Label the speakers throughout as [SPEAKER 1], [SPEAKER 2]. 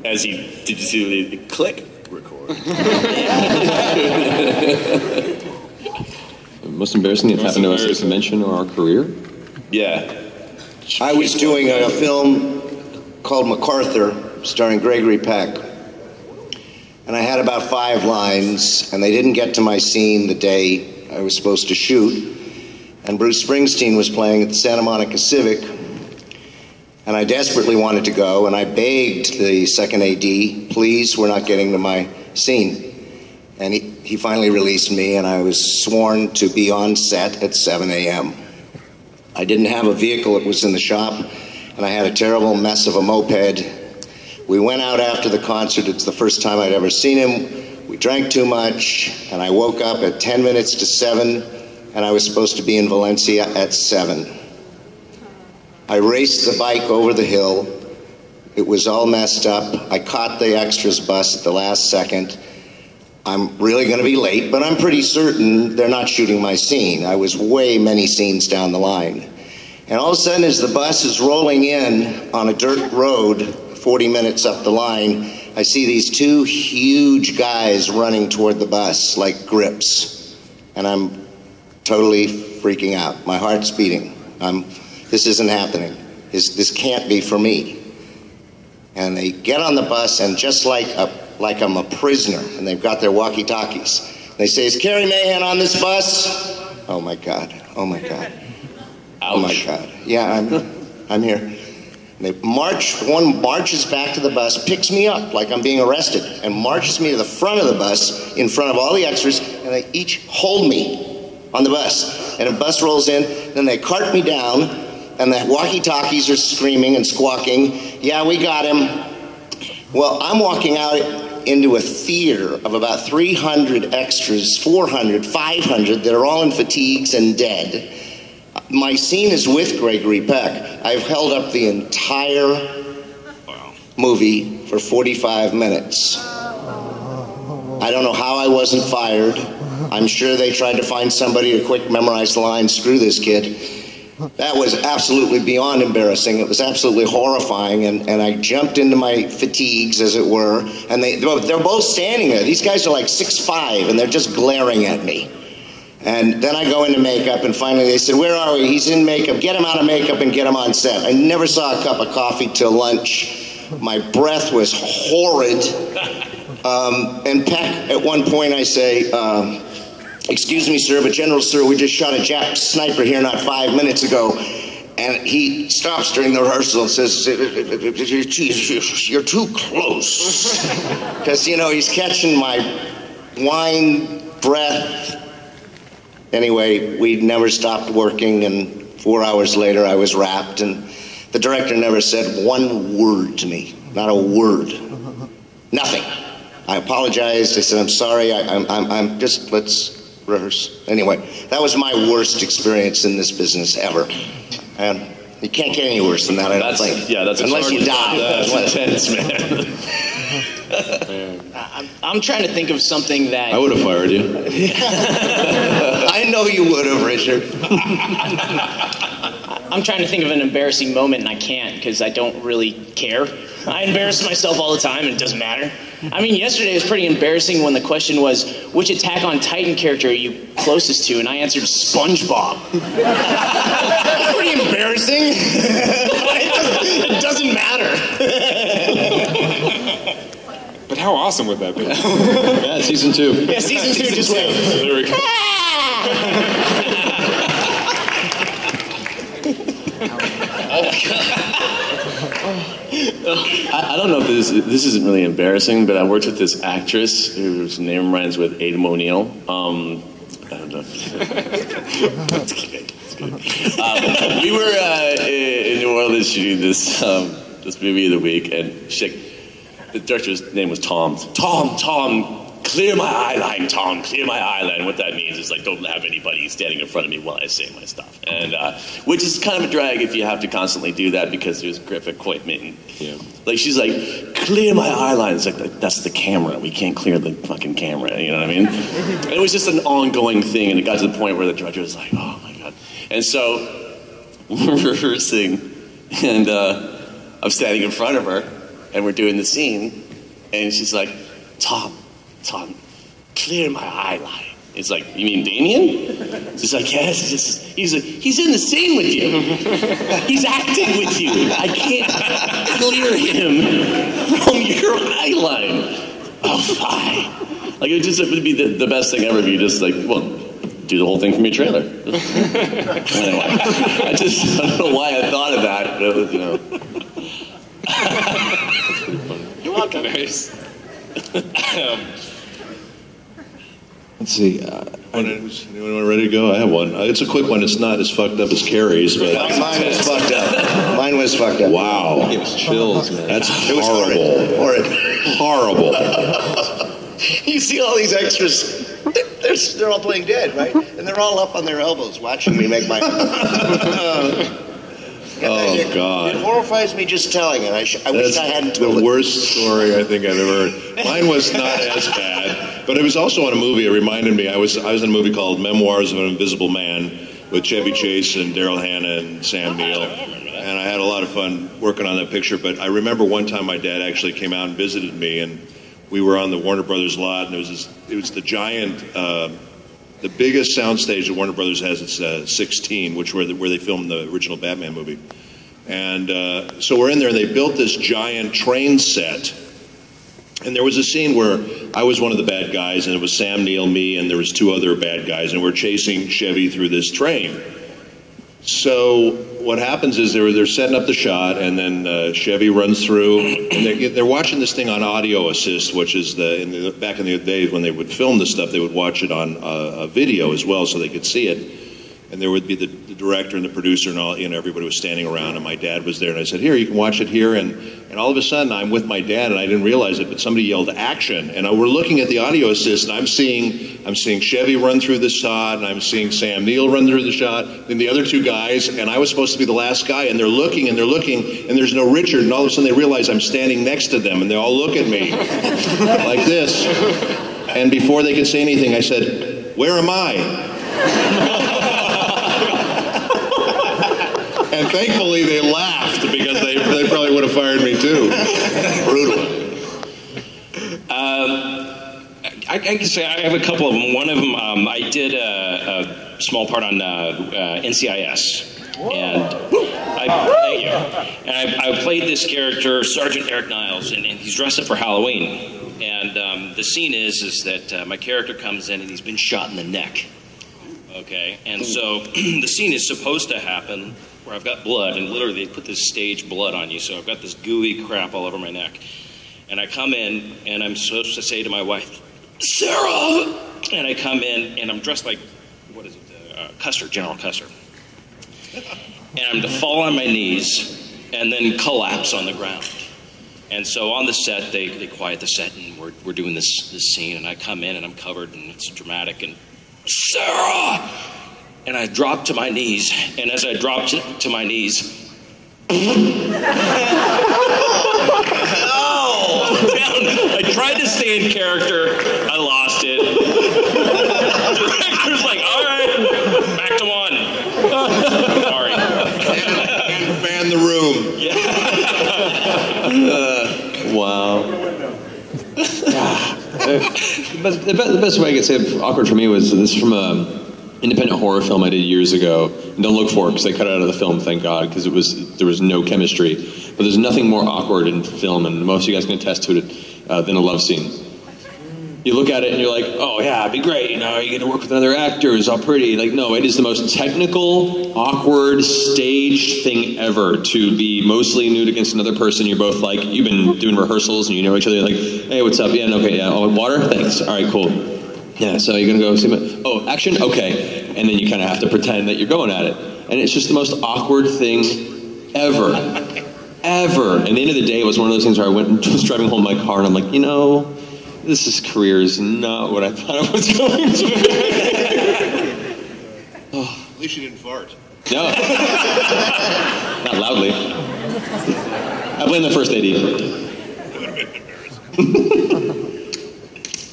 [SPEAKER 1] As he, did you see the click? Record.
[SPEAKER 2] Most embarrassing that happened to us as a mention or our career?
[SPEAKER 1] Yeah.
[SPEAKER 3] I was doing a film called MacArthur, starring Gregory Peck. And I had about 5 lines, and they didn't get to my scene the day I was supposed to shoot. And Bruce Springsteen was playing at the Santa Monica Civic, and I desperately wanted to go, and I begged the second AD, please, we're not getting to my scene. And he finally released me, and I was sworn to be on set at 7 a.m. I didn't have a vehicle, it was in the shop, and I had a terrible mess of a moped. We went out after the concert, it's the first time I'd ever seen him. We drank too much, and I woke up at 10 minutes to 7, and I was supposed to be in Valencia at 7. I raced the bike over the hill. It was all messed up. I caught the extras bus at the last second. I'm really going to be late, but I'm pretty certain they're not shooting my scene. I was way many scenes down the line. And all of a sudden, as the bus is rolling in on a dirt road 40 minutes up the line, I see these 2 huge guys running toward the bus like grips. And I'm totally freaking out. My heart's beating. This isn't happening. This can't be for me. And they get on the bus, and just like I'm a prisoner, and they've got their walkie-talkies. They say, is Carrie Mahan on this bus? Oh my God, oh my God. Ouch. Oh my God, yeah, I'm here. And one marches back to the bus, picks me up like I'm being arrested, and marches me to the front of the bus in front of all the extras, and they each hold me on the bus. And a bus rolls in, then they cart me down, and the walkie-talkies are screaming and squawking, yeah, we got him. Well, I'm walking out into a theater of about 300 extras, 400, 500 that are all in fatigues and dead. My scene is with Gregory Peck. I've held up the entire movie for 45 minutes. I don't know how I wasn't fired. I'm sure they tried to find somebody to quick memorize the line, screw this kid. That was absolutely beyond embarrassing. It was absolutely horrifying, and I jumped into my fatigues, as it were, and they're both standing there. These guys are like 6'5", and they're just glaring at me. And then I go into makeup, and finally they said, where are we? He's in makeup. Get him out of makeup and get him on set. I never saw a cup of coffee till lunch. My breath was horrid. And Peck, at one point I say, excuse me, sir, but General, sir, we just shot a Jap sniper here not 5 minutes ago. And he stops during the rehearsal and says, you're too close. Because, you know, he's catching my wine breath. Anyway, we never stopped working, and 4 hours later I was wrapped, and the director never said one word to me, not a word, nothing. I apologized, I said, I'm sorry, I'm just, let's rehearse. Anyway, that was my worst experience in this business ever. And you can't get any worse than that, I don't think.
[SPEAKER 1] Yeah, that's
[SPEAKER 3] unless you die.
[SPEAKER 1] That's intense, man.
[SPEAKER 4] I'm trying to think of something that...
[SPEAKER 1] I would have fired you.
[SPEAKER 3] I know you would have, Richard.
[SPEAKER 4] I'm trying to think of an embarrassing moment, and I can't, because I don't really care. I embarrass myself all the time, and it doesn't matter. I mean, yesterday was pretty embarrassing when the question was, which Attack on Titan character are you closest to? And I answered SpongeBob. That's pretty embarrassing. It doesn't matter.
[SPEAKER 5] But how awesome would that be?
[SPEAKER 1] Yeah, season 2.
[SPEAKER 4] Yeah, season 2 just went.
[SPEAKER 1] There we go. I don't know if this isn't really embarrassing, but I worked with this actress whose name rhymes with Adam O'Neill. I don't know. It's good. We were in New Orleans shooting this movie of the week, and the director's name was Tom. Tom, clear my eye line, Tom, clear my eye line. What that means is, like, don't have anybody standing in front of me while I say my stuff. And, which is kind of a drag if you have to constantly do that because there's grip equipment. And,
[SPEAKER 2] Yeah.
[SPEAKER 1] like, she's like, clear my eye line. It's like, that's the camera. We can't clear the fucking camera, you know what I mean? And it was just an ongoing thing, and it got to the point where the director was like, oh my God. And so we're rehearsing, and I'm standing in front of her, and we're doing the scene, and she's like, Tom, clear my eye line. It's like, you mean Damien? She's like, yes. He's in the scene with you. He's acting with you. I can't clear him from your eye line. Oh, fine. Like, it would be the best thing ever if you just like, well, do the whole thing from your trailer. Anyway, I don't know why I thought of that. But it was,
[SPEAKER 5] You're welcome. Nice.
[SPEAKER 6] Let's see. Anyone ready to go? I have one. It's a quick one. It's not as fucked up as Carrie's, but
[SPEAKER 3] Mine was fucked up. Mine was fucked up.
[SPEAKER 6] Wow.
[SPEAKER 2] It was chills, man.
[SPEAKER 6] That's
[SPEAKER 3] It was
[SPEAKER 6] horrible.
[SPEAKER 3] horrid.
[SPEAKER 6] Horrible.
[SPEAKER 3] You see all these extras. They're all playing dead, right? And they're all up on their elbows watching me make my...
[SPEAKER 6] Oh, God.
[SPEAKER 3] It horrifies me just telling it. I wish I hadn't told
[SPEAKER 6] the
[SPEAKER 3] it.
[SPEAKER 6] worst story I think I've ever heard. Mine was not as bad, but it was also in a movie. It reminded me, I was in a movie called Memoirs of an Invisible Man with Chevy Chase and Daryl Hannah and Sam Neill. And I had a lot of fun working on that picture. But I remember one time my dad actually came out and visited me, and we were on the Warner Brothers lot, and it was the giant... the biggest soundstage that Warner Brothers has, it's 16, where they filmed the original Batman movie. And so we're in there, and they built this giant train set. And there was a scene where I was one of the bad guys, and it was Sam Neill, me, and there was 2 other bad guys, and we're chasing Chevy through this train. So what happens is they're setting up the shot, and then Chevy runs through, and they're watching this thing on audio assist, which is back in the days when they would film this stuff, they would watch it on a video as well, so they could see it. And there would be the director and the producer and all, everybody was standing around, and my dad was there, and I said, here, you can watch it here, and all of a sudden I'm with my dad, and I didn't realize it, but somebody yelled action, and we're looking at the audio assist, and I'm seeing Chevy run through the shot, and I'm seeing Sam Neill run through the shot, then the other 2 guys, and I was supposed to be the last guy, and they're looking, and there's no Richard, and all of a sudden they realize I'm standing next to them, and they all look at me like this, and before they could say anything, I said, where am I? And thankfully they laughed because they probably would have fired me too. Brutal.
[SPEAKER 7] I can say I have a couple of them. One of them, I did a small part on NCIS. And thank you. And I played this character, Sergeant Eric Niles, and he's dressed up for Halloween. And the scene is that my character comes in and he's been shot in the neck. Okay, and so the scene is supposed to happen where I've got blood, and literally they put this stage blood on you, so I've got this gooey crap all over my neck. And I come in, and I'm supposed to say to my wife, Sarah! And I come in, and I'm dressed like, what is it, Custer, General Custer. And I'm to fall on my knees, and then collapse on the ground. And so on the set, they quiet the set, and we're doing this scene, and I come in, and I'm covered, and it's dramatic, and Sarah! And I dropped to my knees, and as I dropped to my knees, I tried to stay in character, I lost it. The director's like, all right, back to 1. Sorry.
[SPEAKER 6] And fan the room.
[SPEAKER 7] Yeah.
[SPEAKER 2] Wow. But the best way I could say awkward for me was this from a independent horror film I did years ago. And don't look for it because they cut it out of the film, thank God, because there was no chemistry. But there's nothing more awkward in film, and most of you guys can attest to it, than a love scene. You look at it and you're like, oh yeah, it'd be great, you get to work with another actor, it's all pretty. Like, no, it is the most technical, awkward, staged thing ever to be mostly nude against another person. You're both like, you've been doing rehearsals and you know each other, like, hey, what's up? Yeah, okay, yeah, oh, water? Thanks, all right, cool. Yeah, so you're gonna go see me? Oh, action? Okay. And then you kind of have to pretend that you're going at it. And it's just the most awkward thing ever. Ever. And at the end of the day, it was one of those things where I went and was driving home in my car and I'm like, this career is not what I thought it was going to be.
[SPEAKER 6] At least you didn't fart.
[SPEAKER 2] No. Not loudly. I blame the first AD.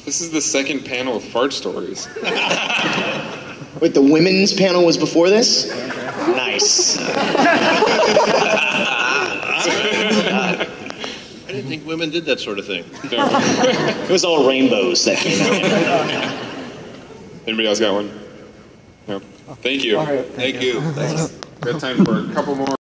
[SPEAKER 5] This is the second panel of fart stories.
[SPEAKER 4] Wait, the women's panel was before this? Nice.
[SPEAKER 6] I didn't think women did that sort of thing.
[SPEAKER 4] It was all rainbows that came out.
[SPEAKER 5] Anybody else got one? No. Thank you.
[SPEAKER 8] All right,
[SPEAKER 6] Thank you. Thanks.
[SPEAKER 5] We have time for a couple more.